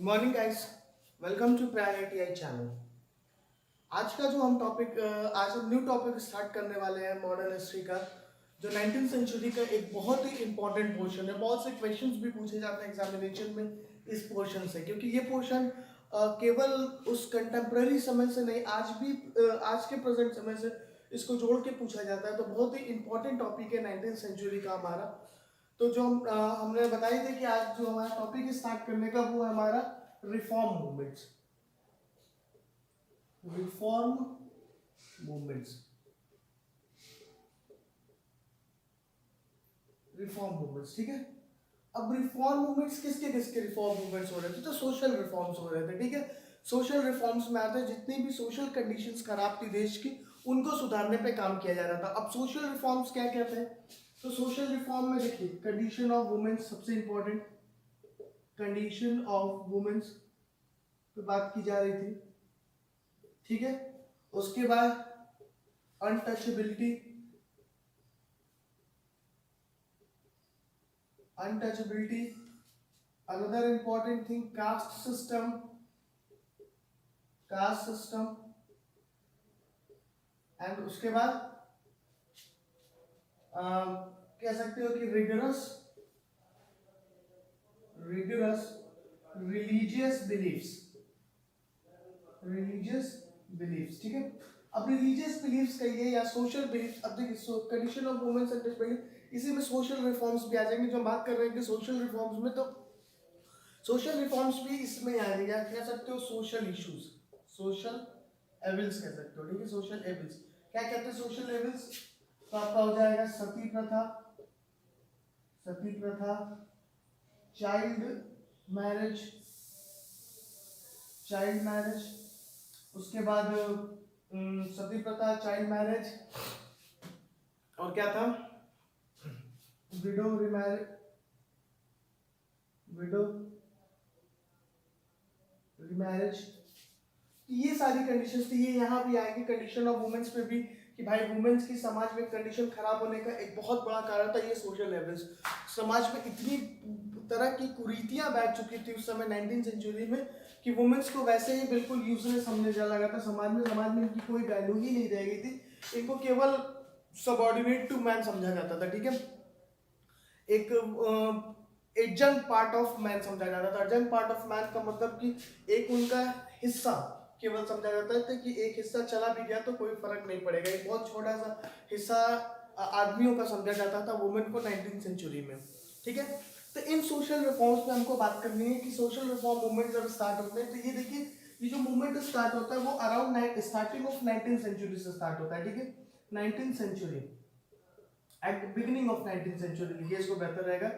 Good morning guys, welcome to priority channel. आज का जो हम टॉपिक आज हम न्यू टॉपिक स्टार्ट करने वाले हैं मॉडर्न हिस्ट्री का, जो 19th सेंचुरी का एक बहुत ही इंपॉर्टेंट पोर्शन है। बहुत से क्वेश्चंस भी पूछे जाते हैं एग्जामिनेशन में इस पोर्शन से, क्योंकि ये पोर्शन केवल उस कंटेम्प्रेरी समय से नहीं, आज भी आज के प्रेजेंट समय से इसको जोड़ के पूछा जाता है। तो बहुत ही इंपॉर्टेंट टॉपिक है 19th सेंचुरी का हमारा। तो जो हमने बताई थी कि आज जो हमारा टॉपिक स्टार्ट करने का वो है हमारा reform movements. Reform movements reform movements ठीक है। अब रिफॉर्म मूवमेंट्स किसके किसके रिफॉर्म मूवमेंट्स हो रहे थे? तो सोशल रिफॉर्म्स हो रहे थे, ठीक है। सोशल रिफॉर्म्स में आते हैं जितनी भी सोशल कंडीशंस खराब थी देश की, उनको सुधारने पे काम किया जा रहा था। अब सोशल रिफॉर्म्स क्या कहते हैं? तो सोशल रिफॉर्म में देखिए, कंडीशन ऑफ वुमेन्स सबसे इंपॉर्टेंट, कंडीशन ऑफ वुमेन्स पे बात की जा रही थी, ठीक है। उसके बाद untouchability, untouchability, another important thing cast system, caste system, and उसके बाद कह सकते हो कि rigorous rigorous religious beliefs, religious beliefs, ठीक है। अब रिलीजियस बिलीफ्स कहिए या सोशल बिलीफ्स, अब देखिए condition of womens and disability, इसी में सोशल रिफॉर्म्स भी आ जाएंगे। जो हम बात कर रहे हैं कि सोशल रिफॉर्म्स में, तो सोशल रिफॉर्म्स भी इसमें आ जाएंगे। आप कह सकते हो सोशल इश्यूज, सोशल एविल्स कह सकते हो, ठीक है। सोशल एविल्स क्या कहते हैं? सोशल एविल्स तो आपका हो जाएगा सती प्रथा, सती प्रथा, चाइल्ड मैरिज, चाइल्ड मैरिज, उसके बाद सती प्रथा, चाइल्ड मैरिज, और क्या था? Window remarriage, window remarriage. ये सारी कंडीशंस थी, ये यहाँ भी आएगी कंडीशन ऑफ वुमेन्स पे भी, कि भाई वुमेन्स की समाज में कंडीशन खराब होने का एक बहुत बड़ा कारण था ये सोशल लेवल्स। समाज में इतनी तरह की कुरीतियां बैठ चुकी थी उस समय 19th सेंचुरी में, कि वुमेन्स को वैसे ही बिल्कुल यूजलेस समझा जा लगा था समाज में। समाज में इनकी कोई वैल्यू ही नहीं रह गई थी, इनको केवल सबऑर्डिनेट टू मैन समझा जाता था, ठीक है। एक एडजंक्ट पार्ट ऑफ मैन समझा जाता था। एडजंक्ट पार्ट ऑफ मैन का मतलब कि एक उनका हिस्सा केवल समझा जाता था, कि एक हिस्सा चला भी गया तो कोई फर्क नहीं पड़ेगा। एक बहुत छोटा सा हिस्सा आदमियों का समझा जाता था वुमेन को 19th सेंचुरी में, ठीक है। तो इन सोशल रिफॉर्म्स में हमको बात करनी है कि सोशल रिफॉर्म मूवमेंट जब स्टार्ट होते हैं, तो ये देखिए, ये जो मूवमेंट स्टार्ट होता है वो around starting of 19th century से स्टार्ट होता है, ठीक है। 19th century, at beginning of 19th century लिखिए, इसको बेहतर रहेगा।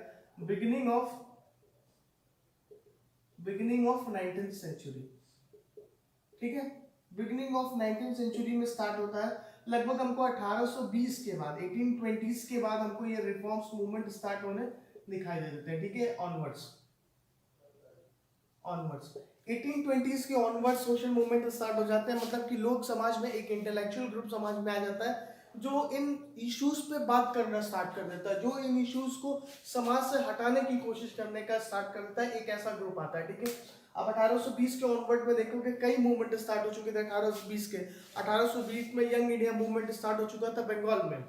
बिगिनिंग ऑफ 19th सेंचुरी, ठीक है। बिगिनिंग ऑफ 19th सेंचुरी में स्टार्ट होता है। लगभग हमको 1820 के बाद, 1820s के बाद हमको ये रिफॉर्म्स मूवमेंट स्टार्ट होने दिखाई दे देते हैं, ठीक है। ऑनवर्ड्स, ऑनवर्ड्स 1820s के ऑनवर्ड्स सोशल मूवमेंट स्टार्ट हो जाते हैं। मतलब कि लोग समाज में, एक इंटेलेक्चुअल ग्रुप समाज में आ जाता है जो इन इश्यूज पे बात करना स्टार्ट कर देता है, जो इन इश्यूज को समाज से हटाने की कोशिश करने का स्टार्ट करता है। एक ऐसा ग्रुप आता है, ठीक है। अब 1820 के ऑनवर्ड में देखोगे कई मूवमेंट स्टार्ट हो चुके थे 1820 के। 1820 में यंग इंडिया मूवमेंट स्टार्ट हो चुका था बंगाल में,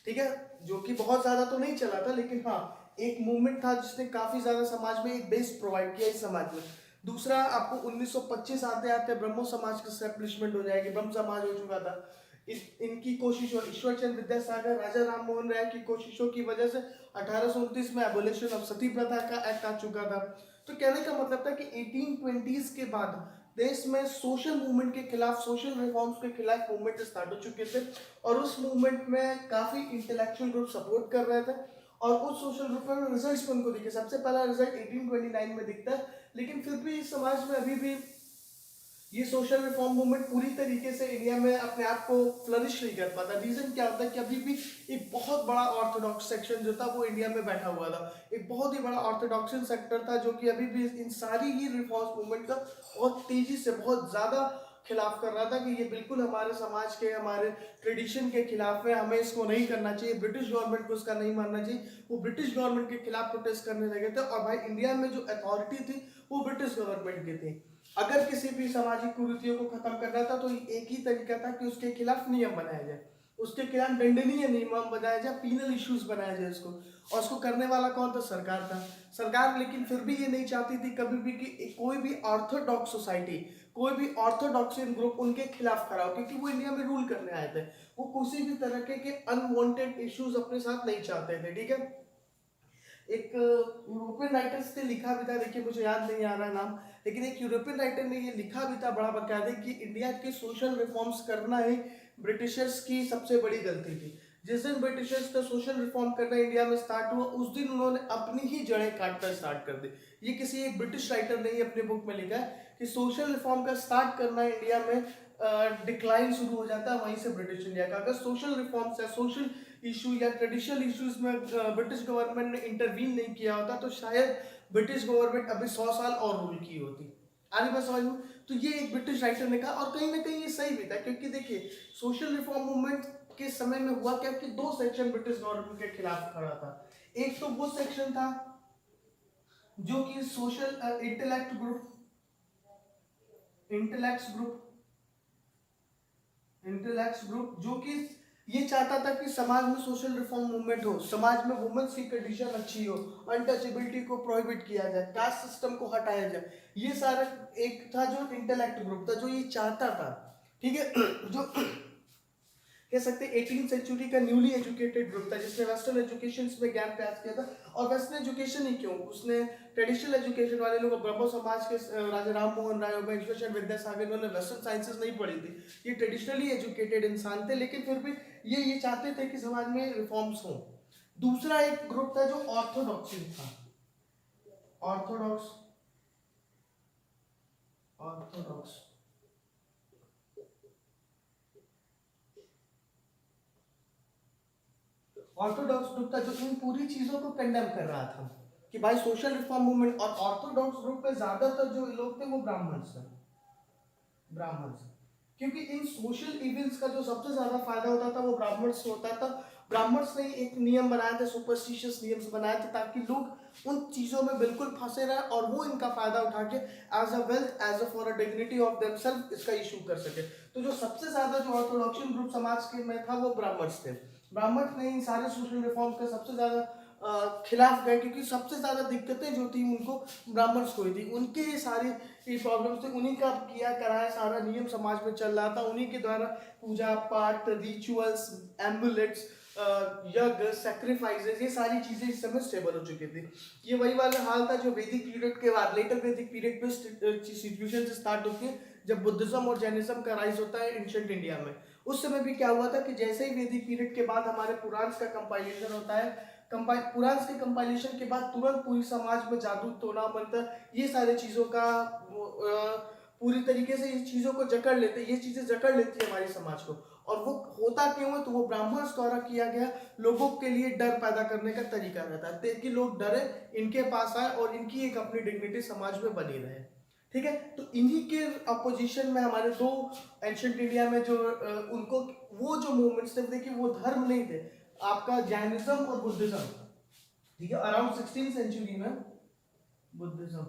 ठीक है, जो कि बहुत ज्यादा तो नहीं चला था, लेकिन हाँ एक मूवमेंट था जिसने काफी ज्यादा समाज में एक बेस प्रोवाइड किया इस समाज में। दूसरा, आपको 1925 आते आते ब्रह्मो समाज की एस्टेब्लिशमेंट हो जाएगी, ब्रह्म समाज हो चुका था। इनकी कोशिशों, ईश्वर चंद्र विद्यासागर, राजा राम मोहन राय की कोशिशों की वजह से 1829 में एबोलिशन ऑफ सती प्रथा का एक्ट आ चुका था। तो कहने का मतलब था कि 1820s के बाद देश में सोशल मूवमेंट के खिलाफ, सोशल रिफॉर्म्स के खिलाफ मूवमेंट स्टार्ट हो चुके थे, और उस मूवमेंट में काफी इंटेलेक्चुअल ग्रुप सपोर्ट कर रहे थे, और उस सोशल ग्रुप में रिजल्ट्स भी उनको दिखे। सबसे पहला रिजल्ट 1829 में दिखता है, लेकिन फिर भी समाज में अभी भी ये सोशल रिफॉर्म मूवमेंट पूरी तरीके से इंडिया में अपने आप को फ्लरिश नहीं कर पाता। रीजन क्या होता है कि अभी भी एक बहुत बड़ा ऑर्थोडॉक्स सेक्शन जो था वो इंडिया में बैठा हुआ था। एक बहुत ही बड़ा ऑर्थोडॉक्सियन सेक्टर था जो कि अभी भी इन सारी ही रिफॉर्म्स मूवमेंट का बहुत तेजी से, बहुत ज्यादा खिलाफ कर रहा था कि ये बिल्कुल हमारे समाज के, हमारे ट्रेडिशन के खिलाफ है, हमें इसको नहीं करना चाहिए, ब्रिटिश गवर्नमेंट को इसका नहीं मानना चाहिए। वो ब्रिटिश गवर्नमेंट के खिलाफ प्रोटेस्ट करने लगे थे। और भाई इंडिया में जो अथॉरिटी थी वो ब्रिटिश गवर्नमेंट की थी। अगर किसी भी सामाजिक कुरीतियों को खत्म करना था तो एक ही तरीका था कि उसके खिलाफ नियम बनाया जाए, उसके खिलाफ दंडनीय नियम बनाया जाए, पीनल इश्यूज बनाया जाए इसको। और उसको करने वाला कौन था? सरकार था। सरकार लेकिन फिर भी ये नहीं चाहती थी कभी भी कि कोई भी ऑर्थोडॉक्स सोसाइटी, कोई भी ऑर्थोडॉक्सियन ग्रुप उनके खिलाफ खड़ा हो, क्योंकि वो इंडिया में रूल करने आए थे। वो किसी भी तरह के अनवांटेड इश्यूज अपने साथ नहीं चाहते थे, ठीक है। एक यूरोपियन राइटर्स ने लिखा भी था, देखिए मुझे याद नहीं आ रहा नाम, लेकिन एक यूरोपियन राइटर ने ये लिखा भी था बड़ा बकायदे कि इंडिया के सोशल रिफॉर्म्स करना ही ब्रिटिशर्स की सबसे बड़ी गलती थी। जिस दिन ब्रिटिशर्स का सोशल रिफॉर्म करना इंडिया में स्टार्ट हुआ, उस दिन उन्होंने अपनी ही जड़ें काटना स्टार्ट कर दी। ये किसी एक ब्रिटिश राइटर ने ही अपने बुक में लिखा है कि सोशल रिफॉर्म का स्टार्ट करना इंडिया में डिक्लाइन शुरू हो जाता है वहीं से ब्रिटिश इंडिया का। अगर सोशल रिफॉर्म्स या सोशल इशू या ट्रेडिशनल इश्यूज में ब्रिटिश गवर्नमेंट ने इंटरवीन नहीं किया होता तो शायद ब्रिटिश गवर्नमेंट अभी 100 साल और रूल की होती। आगे बात समझ में? तो ये एक ब्रिटिश राइटर ने कहा, और कहीं ना कहीं ये सही भी था, क्योंकि देखिए सोशल रिफॉर्म मूवमेंट के समय में हुआ क्या कि दो सेक्शन ब्रिटिश गवर्नमेंट के खिलाफ खड़ा था। एक तो वो सेक्शन था जो कि social intellect group, intellects group जो कि ये चाहता था कि समाज में सोशल रिफॉर्म मूवमेंट हो, समाज में वुमेन्स की कंडीशन अच्छी हो, अनटचेबिलिटी को प्रोहिबिट किया जाए, कास्ट सिस्टम को हटाया जाए। ये सारा एक था जो इंटेलेक्ट ग्रुप था, जो ये चाहता था, ठीक है। जो कह सकते हैं 18th सेंचुरी का न्यूली एजुकेटेड ग्रुप था, जिसने वेस्टर्न एजुकेशन में ज्ञान प्राप्त किया था। और वेस्टर्न एजुकेशन ही क्यों, उसने ट्रेडिशनल एजुकेशन वाले लोग, ब्रह्मो समाज के राजा राम मोहन राय, विश्वेश्वर विद्यासागर, इन्होंने वेस्टर्न साइंसेस नहीं पढ़ी थी, ये ट्रेडिशनली एजुकेटेड इंसान थे, लेकिन फिर भी ये चाहते थे कि समाज में रिफॉर्म्स हो। दूसरा एक ग्रुप था जो ऑर्थोडॉक्सी था, ऑर्थोडॉक्स ऑर्थोडॉक्स ऑर्थोडॉक्स ग्रुप था, जो इन पूरी चीजों को कंडेम कर रहा था कि भाई सोशल रिफॉर्म मूवमेंट। और ऑर्थोडॉक्स ग्रुप में ज्यादातर जो लोग थे वो ब्राह्मण्स थे, ब्राह्मण्स, क्योंकि इन सोशल इवेंट्स का जो सबसे ज्यादा फायदा होता था वो ब्राह्मण्स को होता था। ब्राह्मण्स ने एक नियम बनाए थे, सुपरस्टिशियस नियम्स बनाए थे, ताकि लोग उन चीजों में बिल्कुल फंसे रहे और वो इनका फायदा उठा के as a wealth, as a for a dignity of themselves इसका इशू कर सके। तो जो सबसे ज्यादा जो ऑर्थोडॉक्सियन ग्रुप समाज के में था वो ब्राह्मण्स थे। ब्राह्मण ने इन सारे सोशल रिफॉर्म के सबसे ज्यादा खिलाफ गए, क्योंकि सबसे ज्यादा दिक्कतें जो थी उनको ब्राह्मण्स को ही थी, उनके ये सारी प्रॉब्लम्स थे, उन्हीं का किया कराया सारा नियम समाज में चल रहा था, उन्हीं के द्वारा पूजा पाठ, रिचुअल्स, एम्बुलेट्स, यज्ञ, सैक्रिफाइसेस, ये सारी चीजें इस समय स्टेबल हो चुकी थी। ये वही वाला हाल था जो वैदिक पीरियड के बाद, लेटर वैदिक पीरियड में सिचुएशन से स्टार्ट होती है, जब बुद्धिज्म और जैनिज्म का राइज होता है एंशिएंट इंडिया में। उस समय भी क्या हुआ था कि जैसे ही वैदिक पीरियड के बाद हमारे पुराण का कंपाइलेशन होता है, पुराण के कंपाइलेशन के बाद तुरंत पूरी समाज में जागरूक होना, मंत्र, ये सारी चीजों का पूरी तरीके से इस चीजों को जकड़ लेते, ये चीजें जकड़ लेती है हमारे समाज को। और वो होता क्यों है? तो वो ब्राह्मण्स द्वारा किया गया लोगों के लिए डर पैदा करने का तरीका रहता है, ताकि लोग डरे, इनके पास आए और इनकी एक अपनी डिग्निटी समाज में बनी रहे, ठीक है। तो इन्हीं के अपोजिशन में हमारे दो एंशिएंट इंडिया में जो उनको वो जो मूवमेंट्स थे, देखिए वो धर्म नहीं थे, आपका जैनिज्म और बुद्धिज्म, ठीक है, अराउंड 16th सेंचुरी में बुद्धिज्म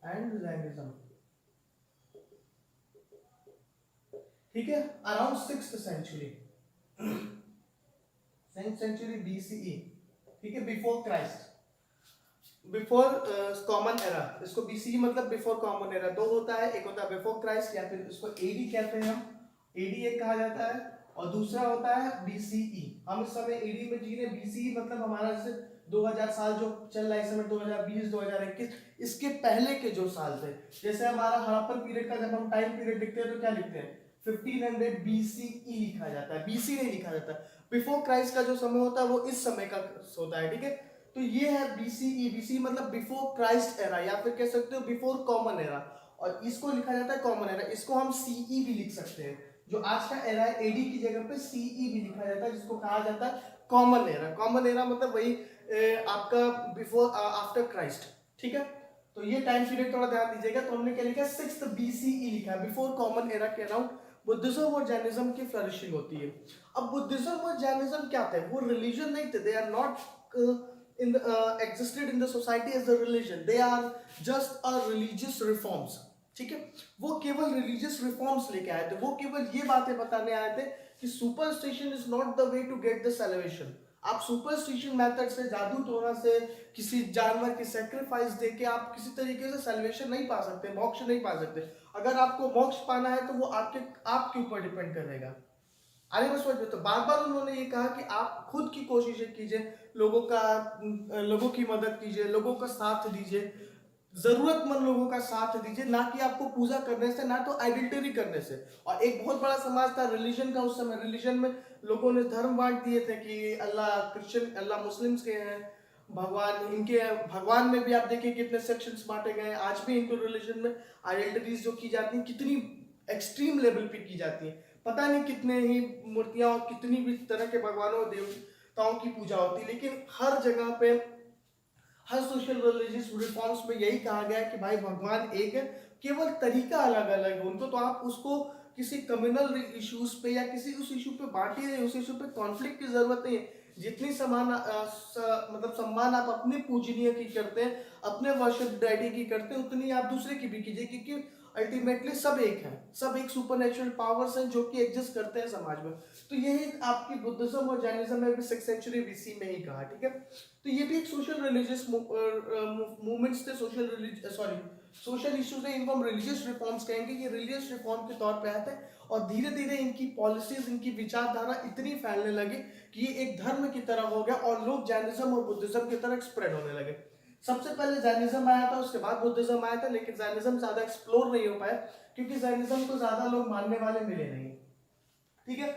एंड जैनिज्म, ठीक है, around 6th century, 6th century BCE, ठीक है, before Christ, before common era. इसको बीसीई मतलब बिफोर कॉमन एरा, दो होता है, एक होता है बिफोर क्राइस्ट या फिर इसको एडी कहते हैं, हम एडी एक कहा जाता है, और दूसरा होता है बीसीई। हम इस समय एडी में जी रहे, बीसीई मतलब हमारा जैसे 2000 साल जो चल रहा है इस समय, 2020 2021, इसके पहले के जो साल थे, जैसे हमारा हड़प्पन पीरियड का जब हम टाइम पीरियड लिखते हैं तो क्या लिखते हैं? 1500 बीसीई लिखा जाता है, बीसी नहीं लिखा जाता। बिफोर क्राइस्ट का जो समय होता है वो इस समय का होता है, ठीक है। तो ये है बीसीई, बीसी मतलब बिफोर क्राइस्ट एरा, या फिर कह सकते हो बिफोर कॉमन एरा, और इसको लिखा जाता है कॉमन एरा। इसको हम सीई भी लिख सकते हैं, जो आज का एरा है एडी की जगह पे सीई भी लिखा जाता है, जिसको कहा जाता है कॉमन एरा। कॉमन एरा मतलब वही आपका बिफोर आफ्टर क्राइस्ट, ठीक है। तो ये टाइम पीरियड थोड़ा ध्यान दीजिएगा। तो हमने क्या लिखा, 6th BCE लिखा है, बिफोर कॉमन एरा के अराउंड बुद्धिज्म और जैनिज्म की फ्लरिशिंग होती है। अब बुद्धिज्म और जैनिज्म क्या थे, वो रिलीजन नहीं थे, they are not in existed in the society as a religion, they are just a religious reforms। ठीक है, वो केवल रिलीजियस रिफॉर्म्स लेके आए थे, वो केवल ये बातें बताने आए थे कि superstition is not the way to get the celebration. आप सुपरस्टिशन मेथड से, जादू टोना से, किसी जानवर की सेक्रीफाइस देके आप किसी तरीके से सेलिब्रेशन नहीं पा सकते, मोक्ष नहीं पा सकते। अगर आपको मोक्ष पाना है तो वो आपके ऊपर डिपेंड करेगा। आगे मैं समझ में, तो बार बार उन्होंने ये कहा कि आप खुद की कोशिशें कीजिए, लोगों की मदद कीजिए, लोगों का साथ दीजिए, जरूरतमंद लोगों का साथ दीजिए, ना कि आपको पूजा करने से, ना तो आइडेंटिटी करने से। और एक बहुत बड़ा समाज था रिलीजन का उस समय, रिलीजन में लोगों ने धर्म बांट दिए थे कि अल्लाह क्रिश्चियन, अल्लाह मुस्लिम्स के हैं, भगवान इनके, भगवान में भी आप देखिए कितने सेक्शंस बांटे गए हैं। आज भी हिंदू रिलीजन में आइडेंटिटीज जो की जाती हैं कितनी एक्सट्रीम लेवल पे की जाती है, पता नहीं कितने ही मूर्तियां और कितनी भी तरह के भगवानों देवताओं की पूजा होती है। लेकिन हर जगह पे, हर सोशल रिलीजियस रिफॉर्म्स में यही कहा गया है कि भाई भगवान एक है, केवल तरीका अलग अलग है उनको। तो आप उसको किसी कम्युनल इश्यूज पे या किसी उस इशू पे बांटिए नहीं, उस इशू पे कॉन्फ्लिक्ट की जरूरत नहीं है। जितनी मतलब सम्मान आप अपने पूजनीय की करते हैं, अपने वर्शिप डैडी की करते हैं, उतनी आप दूसरे की भी कीजिए, क्योंकि अल्टीमेटली सब एक है, सब एक सुपरनेचुरल पावर्स हैं जो कि एग्जिस्ट करते हैं समाज में। तो यही आपकी बुद्धिज्म और जैनिज्म में भी 6th सेंचुरी BC में ही कहा, ठीक है। तो ये भी एक सोशल रिलीजियस मूवमेंट्स थे, सोशल इश्यूज है, इनको हम रिलीजियस रिफॉर्म्स कहेंगे। ये रिलीजियस रिफॉर्म के तौर पे आते हैं और धीरे धीरे इनकी पॉलिसीज, इनकी विचारधारा इतनी फैलने लगी कि ये एक धर्म की तरह हो गया और लोग जैनिज्म और बुद्धिज्म की तरह स्प्रेड होने लगे। सबसे पहले जैनिज्म आया था, उसके बाद बुद्धिज्म आया था, लेकिन जैनिज्म ज्यादा एक्सप्लोर नहीं हो पाया क्योंकि जैनिज्म को ज्यादा लोग मानने वाले मिले नहीं, ठीक है।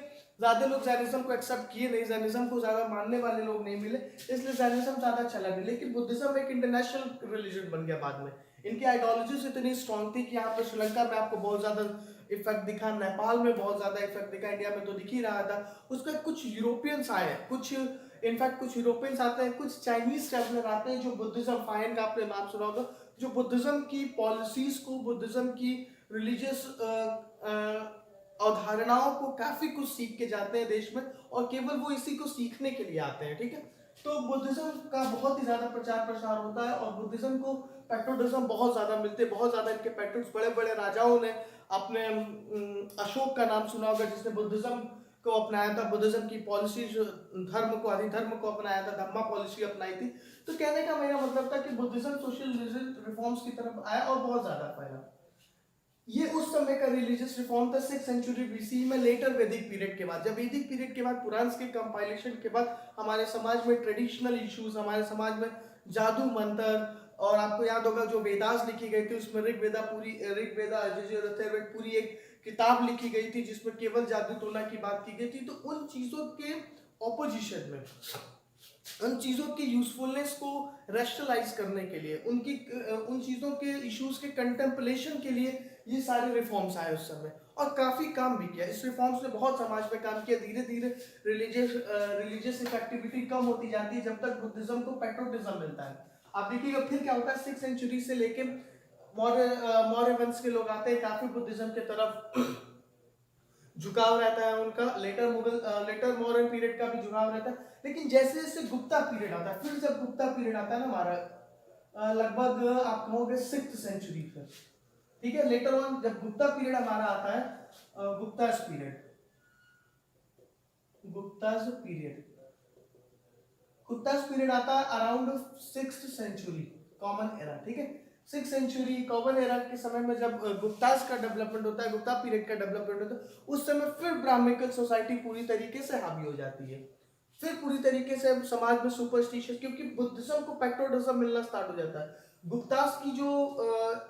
ज्यादा लोग जैनिज्म को एक्सेप्ट किए नहीं, जैनिज्म को ज्यादा मानने वाले लोग नहीं मिले, इसलिए जैनिज्म ज्यादा चला नहीं। लेकिन बुद्धिज्म एक इंटरनेशनल रिलीजन बन गया बाद में। इनकी आइडियोलॉजीज इतनी स्ट्रॉन्ग थी कि यहाँ पे श्रीलंका में आपको बहुत ज्यादा इफेक्ट दिखा, नेपाल में बहुत ज्यादा इफेक्ट दिखा, इंडिया में तो दिख ही रहा था। उसके बाद कुछ यूरोपियंस आए, कुछ यूरोपियंस आते हैं, कुछ चाइनीज ट्रैवलर आते हैं जो बुद्धिज्म, फाइन का आपने नाम सुना होगा, जो बुद्धिज्म की पॉलिसीज को, बुद्धिज्म की रिलीजियस अवधारणाओं को काफी कुछ सीख के जाते हैं देश में, और केवल वो इसी को सीखने के लिए आते हैं, ठीक है। तो बुद्धिज्म का बहुत ही ज्यादा प्रचार प्रसार होता है और बुद्धिज्म को पैट्रोनिज्म बहुत ज्यादा मिलते हैं, बहुत ज्यादा इनके पैट्रोन्स, बड़े बड़े राजाओं ने अपने, अशोक का नाम सुना होगा जिसने बुद्धिज्म को अपनाया था, बुद्धिज्म की पॉलिसी, धर्म को, अधिधर्म को अपनाया था, धम्मा पॉलिसी अपनाई थी। तो कहने का मेरा मतलब था कि बुद्धिज्म सोशल रिफॉर्म्स की तरफ आया और बहुत ज्यादा फैला। ये उस समय का रिलीजियस रिफॉर्म था 6th सेंचुरी BC में, लेटर वैदिक पीरियड के बाद। जब वैदिक पीरियड के बाद, पुराण्स के कंपाइलेशन के बाद, हमारे समाज में ट्रेडिशनल इश्यूज, हमारे समाज में जादू मंत्र, और आपको याद होगा जो वेदास लिखी गई थी उसमें ऋग्वेदा पूरी एक किताब लिखी गई थी जिसमें केवल जादू टोना की बात की गई थी। तो उन चीजों के ऑपोजिशन में, उन चीजों की यूजफुलनेस को रैशनलाइज करने के लिए, उन चीजों के इश्यूज के कंटेम्पलेशन के लिए ये सारे रिफॉर्म्स आए उस समय, और काफी काम भी किया। इस रिफॉर्म्स ने बहुत समाज में काम किया। धीरे धीरे रिलीजियस इफेक्टिविटी कम होती जाती है जब तक बुद्धिज्म को पैट्रोनिज्म मिलता है। आप देखिएगा फिर क्या होता है, 6th सेंचुरी से लेके मौर्य वंश के लोग आते हैं, काफी बुद्धिज्म की तरफ झुकाव रहता है उनका। लेटर मॉडर्न पीरियड का भी झुकाव रहता है। लेकिन जैसे जैसे गुप्ता पीरियड आता है, फिर जब गुप्ता पीरियड आता है ना हमारा, लगभग आप कहोगे 6th सेंचुरी का, ठीक है। लेटर ऑन जब गुप्ता पीरियड हमारा आता है, गुप्तास पीरियड आता है around 6th century common era, ठीक है। 6th सेंचुरी कॉमन एरा के समय में जब गुप्तास का डेवलपमेंट होता है, गुप्ता पीरियड का डेवलपमेंट होता है, उस समय फिर ब्राह्मणिकल सोसाइटी पूरी तरीके से हावी हो जाती है। फिर पूरी तरीके से समाज में सुपरस्टिशियस, क्योंकि बुद्धिज्म को पैट्रोनिज्म मिलना स्टार्ट हो जाता है। गुप्तास की जो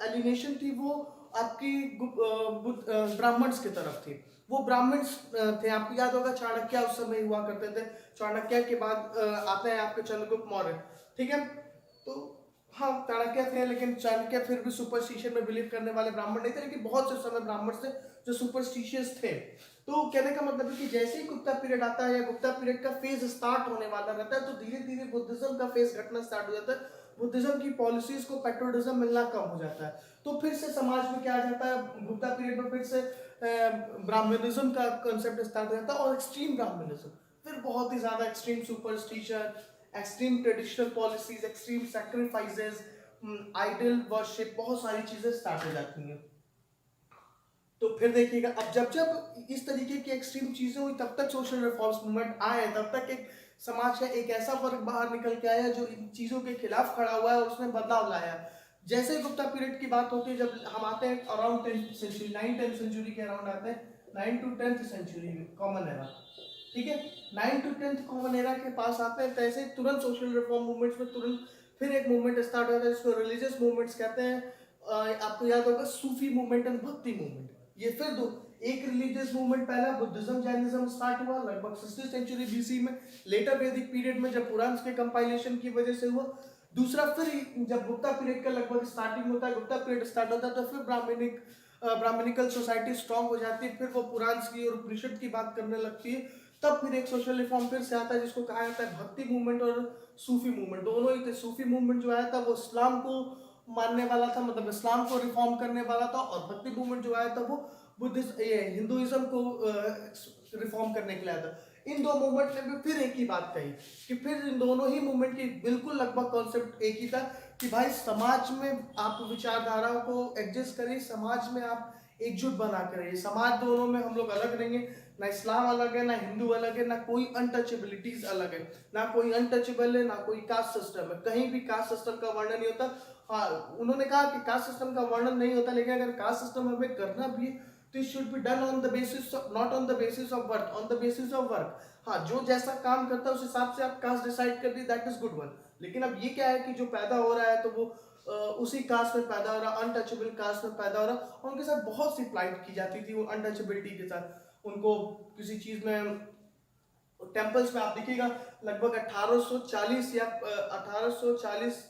एलिनेशन थी वो आपकी ब्राह्मण्स की तरफ थी। वो ब्राह्मण्स थे, आपको याद होगा चाणक्य उस समय हुआ करते थे। चाणक्य के बाद आते हैं आपके चंद्रगुप्त मौर्य, ठीक है। तो हाँ, चाणक्य थे, लेकिन चाणक्य फिर भी सुपरस्टिशन में बिलीव करने वाले ब्राह्मण नहीं थे, लेकिन बहुत से समय ब्राह्मण थे जो सुपरस्टिशियस थे। तो कहने का मतलब है कि जैसे ही गुप्ता पीरियड आता है या गुप्ता पीरियड का फेज स्टार्ट होने वाला रहता है, तो धीरे धीरे बुद्धिज्म का फेज घटना स्टार्ट हो जाता है। बुद्धिज्म की पॉलिसीज को पैट्रियोटिज्म मिलना कम हो जाता है। तो फिर से समाज में क्या आ जाता है, गुप्ता पीरियड में फिर से ब्राह्मणिज्म का कंसेप्ट स्टार्ट हो जाता है, और एक्सट्रीम ब्राह्मणिज्म, फिर बहुत ही ज्यादा extreme superstition, extreme traditional policies, extreme sacrifices, idol worship, बहुत सारी चीजें स्टार्ट हो जाती हैं। तो फिर देखिएगा, अब जब जब इस तरीके की एक्सट्रीम चीजें हुई, तब तक सोशल रिफॉर्म्स मूवमेंट आए, तब तक एक समाज का एक ऐसा वर्ग बाहर निकल के आया जो इन चीजों के खिलाफ खड़ा हुआ है और उसने बदलाव लाया। जैसे गुप्ता पीरियड की बात होती है, जब हम आते हैं around 10th century, 9th century के अराउंड आते हैं, 9 to 10th सेंचुरी में कॉमन एरा, ठीक है, 9 to 10th कॉमन एरा के पास आते हैं, तैसे तुरंत सोशल रिफॉर्म मूवमेंट्स में तुरंत फिर एक मूवमेंट स्टार्ट होता है जिसको रिलीजियस मूवमेंट्स कहते हैं। आपको याद होगा सूफी मूवमेंट एंड भक्ति मूवमेंट, ये फिर दो, एक रिलीजियस मूवमेंट पहला बुद्धिज्म जैनिज्म स्टार्ट हुआ लगभग 60th सेंचुरी बीसी में, लेटर वैदिक पीरियड में जब पुराण के कंपाइलेशन की वजह से हुआ। दूसरा फिर जब गुप्ता पीरियड का लगभग स्टार्टिंग होता है, गुप्ता पीरियड स्टार्ट होता है, तो फिर ब्राह्मणिकल सोसाइटी स्ट्रांग हो जाती है, फिर वो पुराण की और उपनिषद की बात करने लगती है। तब फिर एक सोशल रिफॉर्म फिर से आता है जिसको कहा जाता है भक्ति मूवमेंट और सूफी मूवमेंट, दोनों ही थे। सूफी मूवमेंट जो आया था वो इस्लाम को मानने वाला था, मतलब इस्लाम को रिफॉर्म करने वाला था, और भक्ति मूवमेंट जो आया था वो बुद्धिज्म हिंदुइज्म को रिफॉर्म करने के लिए आया था। इन दो मूवमेंट ने भी फिर एक ही बात कही कि फिर इन दोनों ही मूवमेंट की बिल्कुल लगभग कॉन्सेप्ट एक ही था कि भाई समाज में आप विचारधाराओं को एडजस्ट करिए, समाज में आप एकजुट बना कर रहिए, समाज दोनों में हम लोग अलग रहेंगे, ना इस्लाम अलग है, ना हिंदू अलग है, ना कोई अनटचेबिलिटीज अलग है, ना कोई अनटचेबल है, ना कोई कास्ट सिस्टम है, कहीं भी कास्ट सिस्टम का वर्णन नहीं होता। हाँ, उन्होंने कहा कि कास्ट सिस्टम का वर्णन नहीं होता, लेकिन अगर कास्ट सिस्टम हमें करना भी तो it should be done on the basis, not on the basis of birth, on the basis of work. हाँ, जो जैसा काम करता है उस हिसाब से आप कास्ट डिसाइड कर दी, दैट इज गुड वन। लेकिन अब ये क्या है कि जो पैदा हो रहा है तो वो उसी कास्ट में पैदा हो रहा, अनटचेबल कास्ट में पैदा हो रहा, और उनके साथ बहुत सी प्लाइट की जाती थी वो अनटचेबिलिटी के साथ। उनको किसी चीज में, टेम्पल्स में आप देखिएगा लगभग 1840 या 1840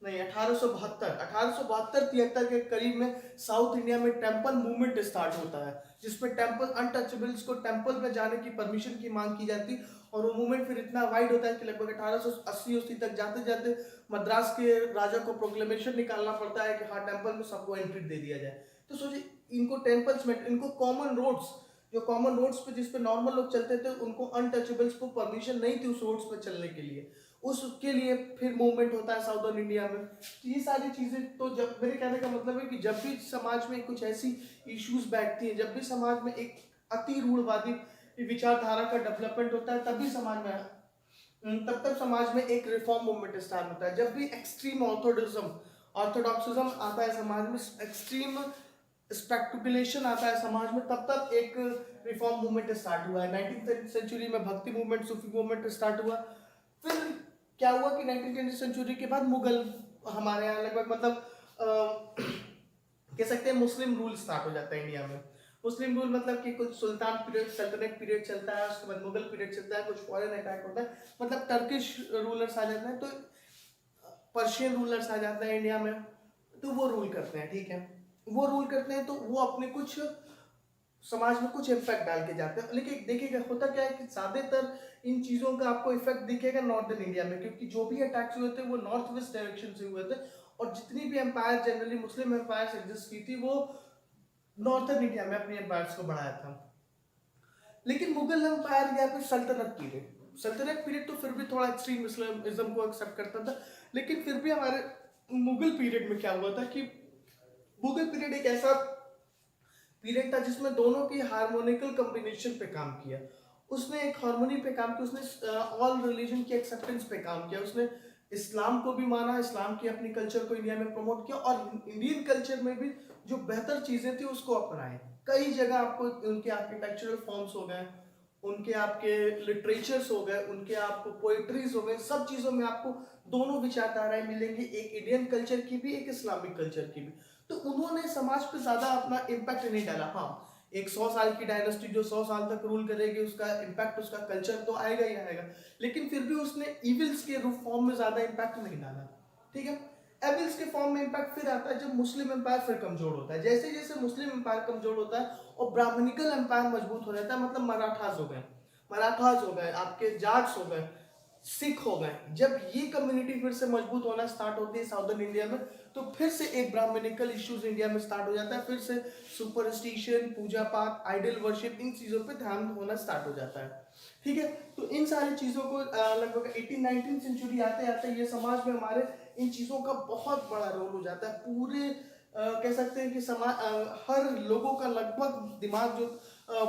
नहीं 1872 के करीब में साउथ इंडिया में टेम्पल मूवमेंट स्टार्ट होता है, जिसमें टेम्पल अनटचेबल्स को टेम्पल में जाने की परमिशन की मांग की जाती, और वो मूवमेंट फिर इतना वाइड होता है कि लगभग 1880 तक जाते जाते मद्रास के राजा को प्रोक्लेमेशन निकालना पड़ता है कि हाँ टेम्पल में सबको एंट्री दे दिया जाए। तो सोचिए, इनको टेम्पल्स में, इनको कॉमन रोड्स, जो कॉमन रोड्स पे जिस पे नॉर्मल लोग चलते थे, उनको अनटचेबल्स को परमिशन नहीं थी उस रोड्स पे चलने के लिए, उसके लिए फिर मूवमेंट होता है साउदर्न इंडिया में। तो ये सारी चीजें, तो जब मेरे कहने का मतलब है कि जब भी समाज में कुछ ऐसी इश्यूज बैठती हैं, जब भी समाज में एक अति रूढ़वादी विचारधारा का डेवलपमेंट होता है, तभी समाज में, तब तक समाज में एक रिफॉर्म मूवमेंट स्टार्ट होता है। जब भी एक्सट्रीम ऑर्थोडॉक्सिज्म आता है समाज में, एक्सट्रीम स्पेक्टिकुलेशन आता है समाज में, तब तक एक रिफॉर्म मूवमेंट स्टार्ट हुआ है। 19th सेंचुरी में भक्ति मूवमेंट, सूफी मूवमेंट स्टार्ट हुआ। फिर क्या हुआ कि 19th सेंचुरी के बाद मुगल हमारे यहाँ लगभग, मतलब कह सकते हैं मुस्लिम रूल स्टार्ट हो जाता है इंडिया में। मुस्लिम रूल मतलब कि कुछ सुल्तान पीरियड, सल्तनत पीरियड चलता है, उसके बाद मुगल पीरियड चलता है, कुछ फॉरेन अटैक होता है, मतलब टर्किश रूलर्स आ जाते हैं, तो पर्शियन रूलर्स आ जाते हैं इंडिया में, तो वो रूल करते हैं, ठीक है, वो रूल करते हैं, तो वो अपने कुछ समाज में कुछ इम्पैक्ट डाल के जाते हैं। लेकिन देखिएगा होता क्या है कि ज्यादातर इन चीजों का आपको इफेक्ट दिखेगा नॉर्दर्न इंडिया में, क्योंकि जो भी अटैक्स हुए थे वो नॉर्थ वेस्ट डायरेक्शन से हुए थे, और जितनी भी एम्पायर, जनरली मुस्लिम एम्पायर एग्जिस्ट की थी, वो नॉर्थर्न इंडिया में अपने एम्पायर्स को बढ़ाया था। लेकिन मुगल एम्पायर या फिर सल्तनत पीरियड तो फिर भी थोड़ा एक्सट्रीम इस्लामिज्म को एक्सेप्ट करता था, लेकिन फिर भी हमारे मुगल पीरियड में क्या हुआ था कि मुगल पीरियड एक ऐसा पीरियड था जिसमें दोनों की हार्मोनिकल कॉम्बिनेशन पे काम किया। उसने एक हार्मोनी पे काम किया, उसने ऑल रिलीजन की एक्सेप्टेंस पे काम किया, उसने इस्लाम को भी माना, इस्लाम की अपनी कल्चर को इंडिया में प्रमोट किया, और इंडियन कल्चर में भी जो बेहतर चीजें थी उसको अपनाए। कई जगह आपको उनके आर्किटेक्चरल फॉर्म्स हो गए, उनके आपके लिटरेचर्स हो गए, उनके आपको पोएट्रीज हो गए, सब चीजों में आपको दोनों विचारधाराएं मिलेंगी, एक इंडियन कल्चर की भी, एक इस्लामिक कल्चर की भी। तो उन्होंने समाज पे ज्यादा अपना इम्पैक्ट नहीं डाला। हाँ, एक 100 साल की डायनेस्टी जो 100 साल तक रूल करेगी, उसका इम्पैक्ट, उसका कल्चर तो आएगा ही आएगा, लेकिन फिर भी उसने इविल्स के रूप फॉर्म में ज्यादा इम्पैक्ट नहीं डाला, ठीक है। एविल्स के फॉर्म में इम्पैक्ट फिर आता है जब मुस्लिम एम्पायर फिर कमजोर होता है। जैसे जैसे मुस्लिम एम्पायर कमजोर होता है और ब्राह्मणिकल एम्पायर मजबूत हो जाता है, मतलब मराठास हो गए, आपके जाट्स हो गए, सिख हो गए। जब ये कम्युनिटी फिर से मजबूत होना स्टार्ट होती है साउदर्न इंडिया में, तो फिर से एक ब्राह्मणिकल इश्यूज इंडिया में स्टार्ट हो जाता है, फिर से सुपरस्टिशन, पूजा पाठ, आइडल वर्शिप, इन चीजों पे ध्यान होना स्टार्ट हो जाता है। ठीक है, तो इन सारी चीजों को लगभग 18-19 सेंचुरी आते आते ये समाज में हमारे इन चीजों का बहुत बड़ा रोल हो जाता है। पूरे कह सकते हैं कि समाज हर लोगों का लगभग दिमाग जो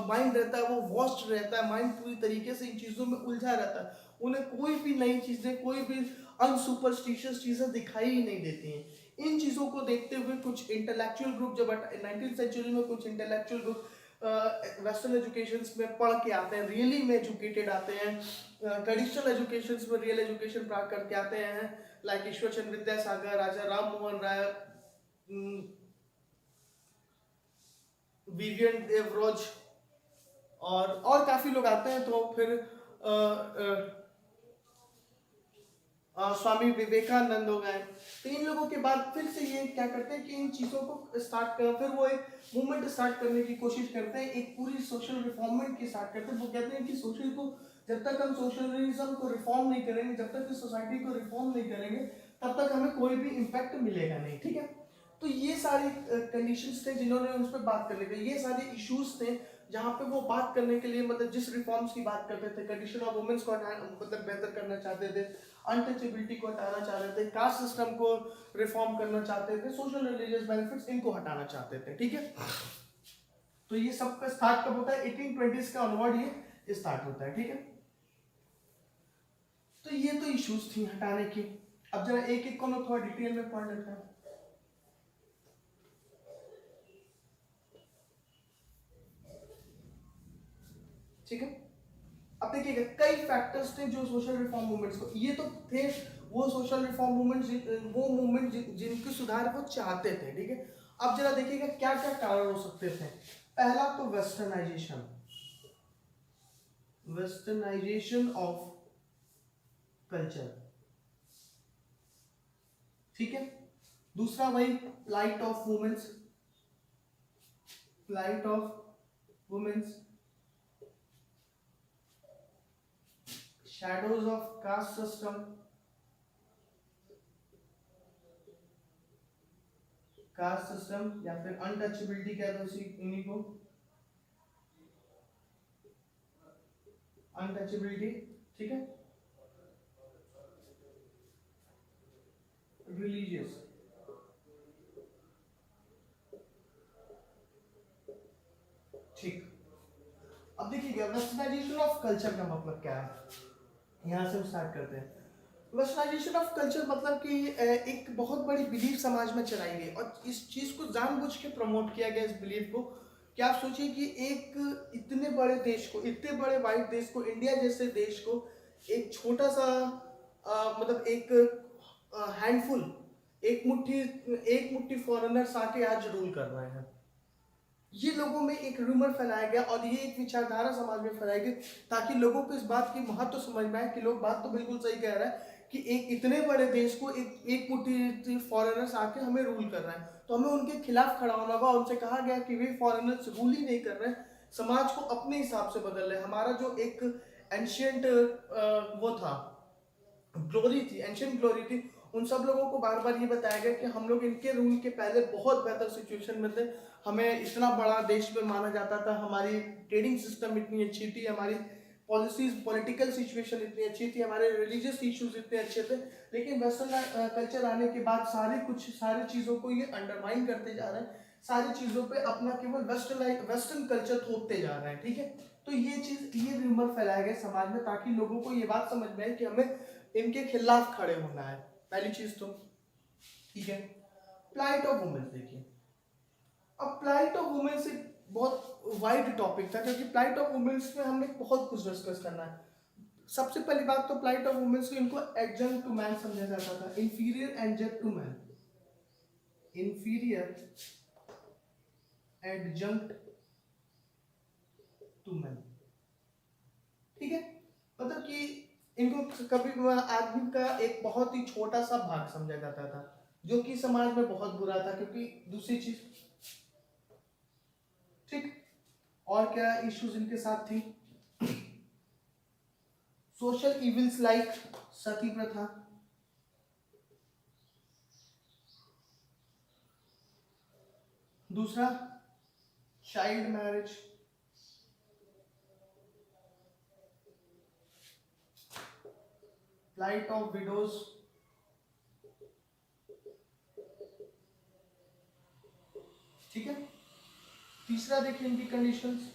माइंड रहता है वो वॉश्ड रहता है, माइंड पूरी तरीके से इन चीजों में उलझा रहता है। उन्हें कोई भी नई चीजें, कोई भी अनसुपरस्टिशियस चीजें दिखाई ही नहीं देती हैं। इन चीजों को देखते हुए कुछ इंटेलेक्चुअल ग्रुप, जब 19th सेंचुरी में कुछ इंटेलेक्चुअल ग्रुप वेस्टर्न एजुकेशन में पढ़ के आते हैं, रियली में एजुकेटेड आते हैं, ट्रेडिशनल एजुकेशन में रियल एजुकेशन प्राप्त करके आते हैं, लाइक ईश्वर चंद्र विद्यासागर, राजा राम मोहन राय, विवियन देवरोज और काफी लोग आते हैं। तो फिर स्वामी विवेकानंद हो गए। तो इन लोगों के बाद फिर से ये क्या करते हैं कि इन चीजों को स्टार्ट कर, फिर वो एक मूवमेंट स्टार्ट करने की कोशिश करते हैं, एक पूरी सोशल रिफॉर्ममेंट की स्टार्ट करते हैं। वो कहते हैं कि सोशल को, जब तक हम सोशलिज्म को रिफॉर्म नहीं करेंगे, जब तक इस सोसाइटी को रिफॉर्म नहीं करेंगे, तब तक हमें कोई भी इम्पैक्ट मिलेगा नहीं। ठीक है, तो ये सारी कंडीशंस थे जिन्होंने उस पर बात करने के लिए, ये सारे इश्यूज थे जहाँ पे वो बात करने के लिए, मतलब जिस रिफॉर्म्स की बात करते थे, कंडीशन ऑफ वुमेन्स को मतलब बेहतर करना चाहते थे, अनटचेबिलिटी को हटाना चाहते थे, कास्ट सिस्टम को रिफॉर्म करना चाहते थे, सोशल रिलीजियस बेनिफिट्स इनको हटाना चाहते थे। ठीक है, तो ये सब का स्टार्ट कब होता है? 1820s का ऑनवर्ड ये स्टार्ट होता है। ठीक है, तो ये तो इश्यूज थी हटाने की। अब जरा एक एक को ना थोड़ा डिटेल में पढ़ लेते हैं। ठीक है, अब देखिएगा कई फैक्टर्स थे जो सोशल रिफॉर्म मूवमेंट्स को, ये तो थे वो सोशल रिफॉर्म मूवमेंट, वो मूवमेंट जिनके सुधार वो चाहते थे। ठीक है, अब जरा देखिएगा क्या क्या कारण हो सकते थे। पहला तो वेस्टर्नाइजेशन, वेस्टर्नाइजेशन ऑफ कल्चर। ठीक है, दूसरा वही flight of womens, flight of womens, shadows of caste system, caste system या फिर अनटचेबिलिटी कह दो इन्हीं को, अनटचेबिलिटी। ठीक है, रिलीजियस, ठीक। अब देखिएगा वेस्टर्नाइजेशन ऑफ कल्चर का मतलब क्या है, यहां से हम स्टार्ट करते हैं। वेस्टर्नाइजेशन ऑफ कल्चर मतलब कि एक बहुत बड़ी बिलीफ समाज में चलाई गई और इस चीज को जानबूझ के प्रमोट किया गया, इस बिलीफ को। क्या आप सोचिए कि एक इतने बड़े देश को, इतने बड़े वाइड देश को, इंडिया जैसे देश को, एक छोटा सा मतलब एक हैंडफुल, एक मुट्ठी फॉरेनर्स आके आज रूल कर रहे हैं। ये लोगों में एक रूमर फैलाया गया और ये एक विचारधारा समाज में फैलाई गई ताकि लोगों को इस बात की महत्व समझ में आए कि लोग बात तो बिल्कुल सही कह रहा है कि एक इतने बड़े देश को एक मुट्ठी फॉरेनर्स आके हमें रूल कर रहा है, तो हमें उनके खिलाफ खड़ा होना होगा। उनसे कहा गया कि वे फॉरेनर्स रूल ही नहीं कर रहे हैं, समाज को अपने हिसाब से बदल रहे हैं। हमारा जो एक एंशियंट वो था, ग्लोरी थी, एंशियंट ग्लोरी थी, उन सब लोगों को बार बार ये बताया गया कि हम लोग इनके रूल के पहले बहुत बेहतर सिचुएशन में थे, हमें इतना बड़ा देश में माना जाता था, हमारी ट्रेडिंग सिस्टम इतनी अच्छी थी, हमारी पॉलिसीज, पॉलिटिकल सिचुएशन इतनी अच्छी थी, हमारे रिलीजियस इश्यूज इतने अच्छे थे। लेकिन वेस्टर्न कल्चर आने के बाद सारी चीज़ों को ये अंडरमाइन करते जा रहे हैं, सारी चीज़ों पे अपना केवल वेस्टर्न कल्चर थोपते जा रहे हैं। ठीक है, तो ये रूमर फैलाया गया समाज में ताकि लोगों को ये बात समझ में आए कि हमें इनके खिलाफ खड़े होना है, पहली चीज तो। ठीक है, प्लाइट ऑफ वुमेन देखिए। अब प्लाइट ऑफ वुमेन से बहुत वाइड टॉपिक था क्योंकि प्लाइट ऑफ वुमेन्स में हमें बहुत कुछ डिस्कस करना है। सबसे पहली बात तो प्लाइट ऑफ वुमेन्स को इनको एडजंक्ट टू मैन समझा जाता था, inferior adjunct to man, inferior adjunct to man. ठीक है, मतलब कि इनको कभी आदमी का एक बहुत ही छोटा सा भाग समझा जाता था, जो कि समाज में बहुत बुरा था। क्योंकि दूसरी चीज, ठीक, और क्या इश्यूज इनके साथ थी? सोशल इविल्स लाइक सती प्रथा, दूसरा child marriage, flight of widows, ठीक है। तीसरा देखिए इनकी conditions,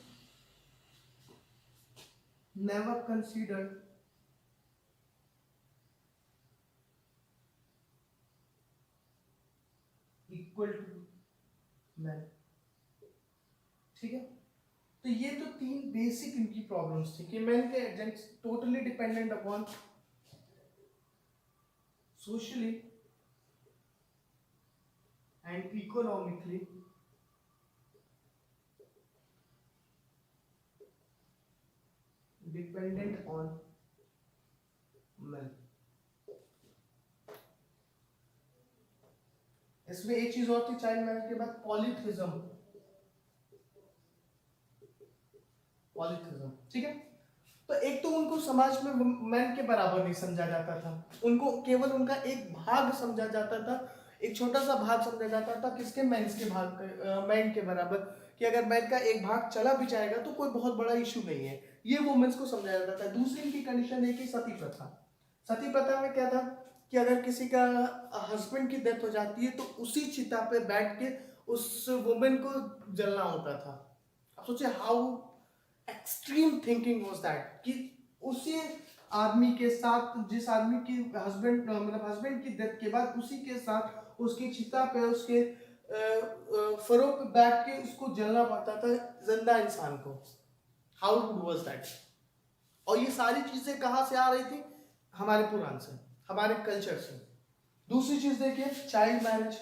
never considered equal to man, ठीक है। तो ये तो तीन बेसिक इनकी प्रॉब्लम्स थी कि मैन के agents totally dependent upon socially and economically dependent on man. इसमें एक चीज और थी चाइल्ड मैरिज के बाद, पॉलीथिज्म, पॉलीथिज्म, ठीक है। तो एक तो उनको समाज में मैन के बराबर नहीं समझा जाता था, उनको केवल उनका एक भाग समझा जाता था, एक छोटा सा भाग समझा जाता था, किसके, मेंस के भाग, मैन के बराबर, कि अगर मैन का एक भाग चला भी जाएगा तो कोई बहुत बड़ा इशू नहीं है, ये वुमेन्स को समझाया जाता था। दूसरी इनकी कंडीशन है कि सती प्रथा। सती प्रथा में क्या था कि अगर किसी का हस्बैंड की डेथ हो जाती है तो उसी चिता पे बैठ के उस वुमेन को जलना होता था। अब सोचिए how extreme thinking was that, कि उसी आदमी के साथ, जिस आदमी की हस्बैंड, मतलब हस्बैंड की डेथ के बाद उसी के साथ उसकी चिता पे, उसके फरों पे बैठ के उसको जलना पड़ता था, जिंदा इंसान को। How good was that. और ये सारी चीजें कहाँ से आ रही थी, हमारे पुराण से, हमारे कल्चर से। दूसरी चीज देखिए चाइल्ड मैरिज,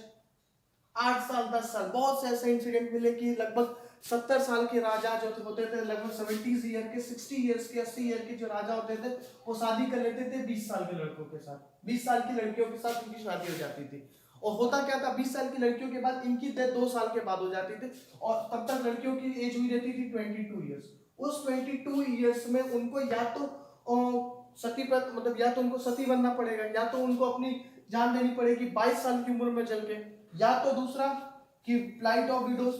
8 साल 10 साल, बहुत से ऐसे इंसिडेंट मिले कि लगभग 70 साल के राजा जो होते थे, लगभग 70 ईयर के, 60 ईयर्स के, 80 ईयर के जो राजा होते थे, वो शादी कर लेते थे 20 साल के लड़कों के साथ, 20 साल की लड़कियों के साथ उनकी शादी हो जाती थी। और होता क्या था, 20 साल की लड़कियों के बाद इनकी डेथ 2 साल के बाद हो जाती थी, और तब तक लड़कियों की एज हुई रहती थी 22 ईयर्स। उस 22 ईयर्स में उनको या तो सती पर, मतलब या तो उनको सती बनना पड़ेगा, या तो उनको अपनी जान देनी पड़ेगी 22 साल की उम्र में जल के, या तो दूसरा कि फ्लाइट ऑफ विडोज,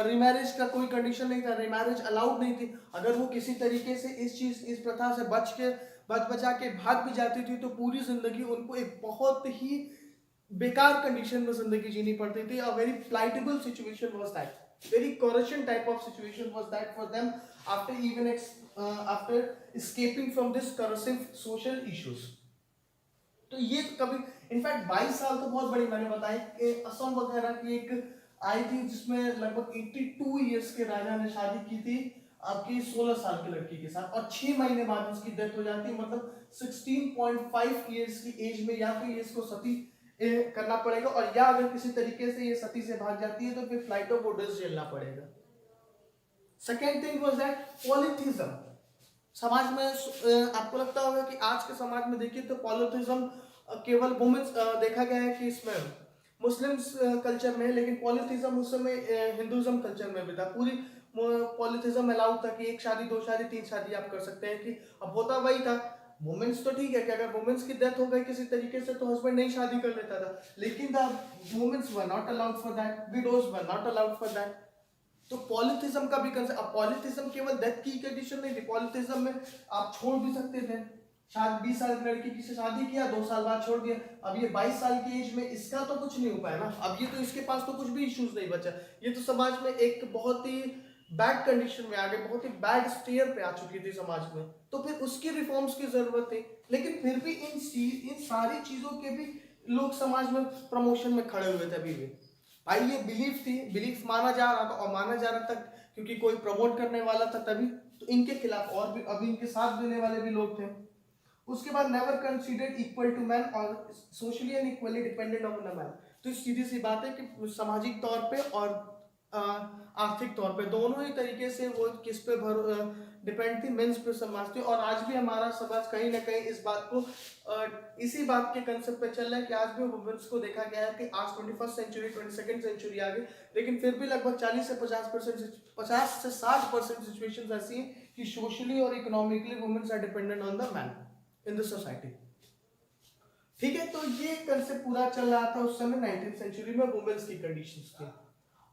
रिमैरिज का कोई कंडीशन नहीं था, रिमैरिज अलाउड नहीं थी। अगर वो किसी तरीके से इस प्रथा से बच बचा के भाग भी जाती थी तो पूरी जिंदगी उनको एक बहुत ही बेकार कंडीशन में जिंदगी जीनी पड़ती थी। A very flightable situation was that, very corruption type of situation was that for them after even after escaping from this corrosive social issues। तो ये कभी, इनफैक्ट 22 साल तो बहुत बड़ी, मैंने बताया कि असम वगैरह की एक आई थी जिसमें लगभग 82 इयर्स के राजा ने शादी की थी आपकी 16 साल की लड़की के साथ, और 6 महीने बाद उसकी डेथ हो जाती है। मतलब 16.5 इयर्स की एज में या फिर इसको सती करना पड़ेगा, और या अगर किसी तरीके से ये सती से भाग जाती है तो फिर फ्लाइट ऑफ ऑर्डर्स झेलना पड़ेगा। Second thing was that polytheism. समाज में आपको लगता होगा कि आज के समाज में देखिए तो पॉलिथिज्म केवल वुमेन्स देखा गया है कि इसमें मुस्लिम्स कल्चर में, लेकिन पॉलिथिज्म उस समय हिंदुइज्म कल्चर में भी था। पूरी पॉलिथिज्म अलाउड था कि एक शादी, 2 शादी, 3 शादी आप कर सकते हैं। कि अब होता वही था, वुमेन्स तो ठीक है कि अगर वुमेन्स की डेथ हो गई किसी तरीके से तो हस्बैंड नहीं शादी कर लेता था, लेकिन the womens were not allowed for that, widows were not allowed for that. तो पॉलिथिज्म का भी कंसेप्ट, अब पॉलिथिज्म केवल डेथ की कंडीशन नहीं थी, पॉलिथिज्म में आप छोड़ भी सकते थे। शायद 20 साल की लड़की की से शादी किया, 2 साल बाद छोड़ दिया। अब ये 22 साल की एज में इसका तो कुछ नहीं हो पाया ना, अब ये तो इसके पास तो कुछ भी इश्यूज नहीं बचा, ये तो समाज में एक बहुत ही बैड कंडीशन में आ गए, बहुत ही बैड स्टेयर पे आ चुकी थी समाज में। तो फिर उसकी रिफॉर्म्स की जरूरत थी, लेकिन फिर भी इन सारी चीजों के भी लोग समाज में प्रमोशन में खड़े हुए थे अभी भी। भाई ये बिलीफ थी, बिलीफ माना जा रहा था, और माना जा रहा था क्योंकि कोई प्रमोट करने वाला था तभी। तो इनके खिलाफ और भी अभी इनके साथ देने वाले भी लोग थे। उसके बाद never considered equal to man और socially and equally dependent on the man. तो सीधी सी बात है कि सामाजिक तौर पे और आर्थिक तौर पे दोनों ही तरीके से वो किस पे डिपेंड थी, मेंस पे समाज थी। और आज भी हमारा समाज कहीं ना कहीं इस बात को इसी बात के कंसेप्ट पे चल रहा है कि आज भी वुमेन्स को देखा गया है कि आज 21st सेंचुरी 22nd सेंचुरी आ गई, लेकिन फिर भी लगभग 40 से 50% 50 से 60% सिचुएशंस ऐसी हैं कि सोशली और economically womens are dependent on the man in the society. ठीक है, तो ये कंसेप्ट पूरा चल रहा था उस समय 19th सेंचुरी में वुमेन्स की कंडीशंस की।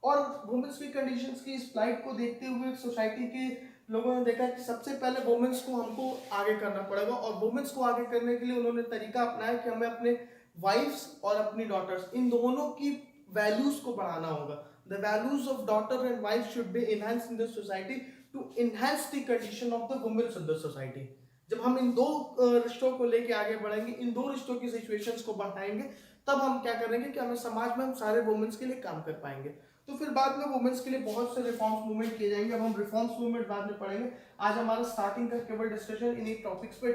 और वुमेन्स की कंडीशंस की इस फ्लाइट को देखते हुए सोसाइटी के लोगों ने देखा कि सबसे पहले वुमेन्स को हमको आगे करना पड़ेगा, और वुमेन्स को आगे करने के लिए उन्होंने तरीका अपनाया कि हमें अपने वाइफ्स और अपनी डॉटर्स इन दोनों की वैल्यूज को बढ़ाना होगा। The values of daughter and wife should be enhanced in the society to enhance the condition of the womens in the society. जब हम इन दो रिश्तों को लेके आगे बढ़ेंगे, इन दो रिश्तों की सिचुएशंस को बढ़ाएंगे, तब हम क्या करेंगे कि हमें समाज में हम सारे वुमेन्स के लिए काम कर पाएंगे। तो फिर बाद में वुमेन्स के लिए बहुत से रिफॉर्म्स मूवमेंट किए जाएंगे। अब हम रिफॉर्म्स मूवमेंट बाद में पढ़ेंगे, आज हमारा स्टार्टिंग का केवल डिस्कशन इन्हीं टॉपिक्स पे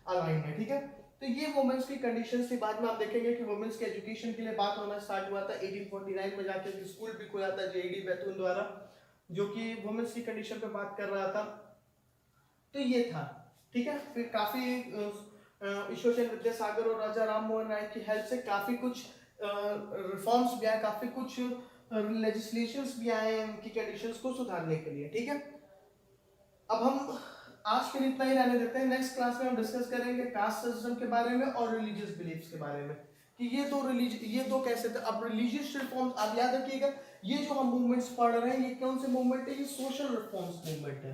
अलाइन है। ठीक है, तो ये वुमेन्स की कंडीशंस थी। बाद में आप देखेंगे कि वुमेन्स के एजुकेशन के लिए बात होना स्टार्ट हुआ था 1849 में, जाके स्कूल भी खोला था जेडी बैतून द्वारा, जो कि वुमेन्स की कंडीशन पे बात कर रहा था। तो ये था। ठीक है, फिर काफी ईश्वरचंद्र विद्यासागर और राजा राम मोहन राय की हेल्प से काफी कुछ रिफॉर्म्स भी आए, काफी कुछ लेजिस्लेशंस भी आए हैं उनकी कंडीशंस को सुधारने के लिए। ठीक है, अब हम आज के लिए इतना ही रहने देते हैं। नेक्स्ट क्लास में हम डिस्कस करेंगे कास्ट सिस्टम के बारे में और रिलीजियस बिलीफ्स के बारे में, कि ये दो कैसे थे। अब रिलीजियस रिफॉर्म्स आप याद रखिएगा, ये जो हम मूवमेंट्स पढ़ रहे हैं ये कौन से मूवमेंट है, ये सोशल रिफॉर्म्स मूवमेंट है।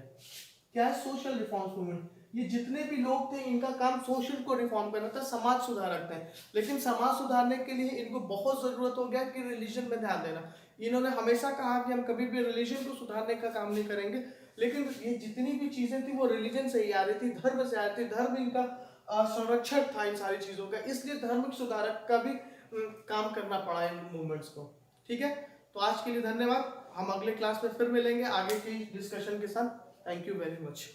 क्या है सोशल रिफॉर्म्स मूवमेंट? ये जितने भी लोग थे इनका काम सोशल को रिफॉर्म करना था, समाज सुधारक थे। लेकिन समाज सुधारने के लिए इनको बहुत जरूरत हो गया कि रिलीजन में ध्यान देना। इन्होंने हमेशा कहा कि हम कभी भी रिलीजन को सुधारने का काम नहीं करेंगे, लेकिन ये जितनी भी चीजें थी वो रिलीजन से ही आ रही थी, धर्म से आ रही थी। धर्म इनका संरक्षण था इन सारी चीजों का, इसलिए धर्म सुधारक का भी काम करना पड़ा इन मूवमेंट्स को। ठीक है, तो आज के लिए धन्यवाद। हम अगले क्लास में फिर मिलेंगे आगे की डिस्कशन के साथ। Thank you very much.